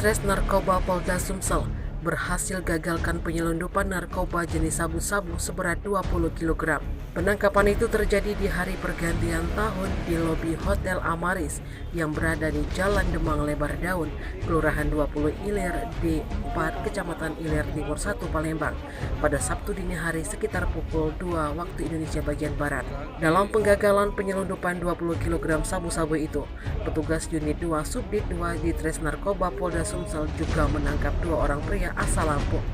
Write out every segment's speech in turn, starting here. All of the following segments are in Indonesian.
Ditres Narkoba Polda Sumsel berhasil gagalkan penyelundupan narkoba jenis sabu-sabu seberat 20 kg. Penangkapan itu terjadi di hari pergantian tahun di lobi Hotel Amaris yang berada di Jalan Demang Lebar Daun, Kelurahan 20 Ilir D4, Kecamatan Ilir Timur 1, Palembang, pada Sabtu dini hari sekitar pukul 2 waktu Indonesia bagian Barat. Dalam penggagalan penyelundupan 20 kg sabu-sabu itu, petugas unit 2 Subdit 2 Ditres Narkoba Polda Sumsel juga menangkap 2 orang pria asal Lampung.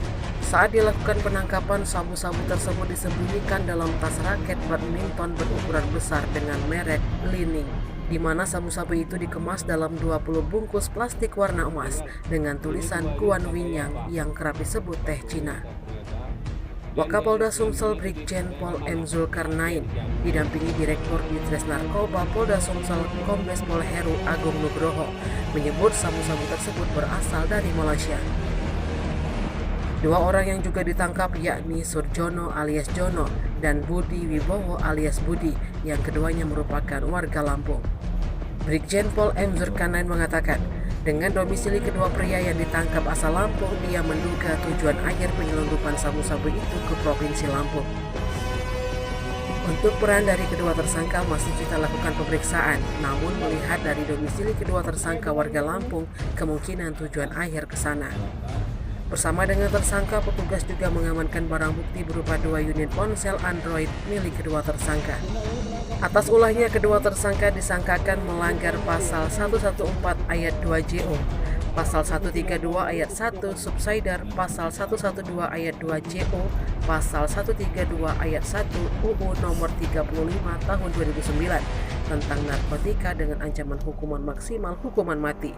Saat dilakukan penangkapan, sabu-sabu tersebut disembunyikan dalam tas raket badminton berukuran besar dengan merek Li-Ning, di mana sabu-sabu itu dikemas dalam 20 bungkus plastik warna emas dengan tulisan Guan Winyang yang kerap disebut teh Cina. Wakapolda Sumsel Brigjen Pol M. Zulkarnain didampingi Direktur Ditres Narkoba Polda Sumsel Kombes Pol Heru Agung Nugroho menyebut sabu-sabu tersebut berasal dari Malaysia. 2 orang yang juga ditangkap yakni Surjono alias Jono dan Budi Wibowo alias Budi yang keduanya merupakan warga Lampung. Brigjen Pol M. Zulkarnain mengatakan, dengan domisili kedua pria yang ditangkap asal Lampung, dia menduga tujuan akhir penyelundupan sabu-sabu itu ke Provinsi Lampung. Untuk peran dari kedua tersangka masih kita lakukan pemeriksaan, namun melihat dari domisili kedua tersangka warga Lampung, kemungkinan tujuan akhir ke sana. Bersama dengan tersangka, petugas juga mengamankan barang bukti berupa 2 unit ponsel Android milik kedua tersangka. Atas ulahnya, kedua tersangka disangkakan melanggar pasal 114 ayat 2 JO, pasal 132 ayat 1 subsider, pasal 112 ayat 2 JO, pasal 132 ayat 1 UU nomor 35 tahun 2009 tentang narkotika dengan ancaman hukuman maksimal hukuman mati.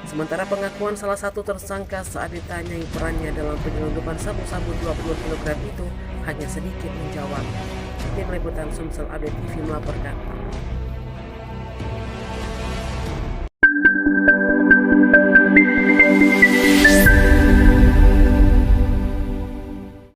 Sementara pengakuan salah satu tersangka saat ditanyai perannya dalam penyelundupan sabu-sabu 20 kg itu hanya sedikit menjawab. Tim Liputan Sumsel Update TV melaporkan.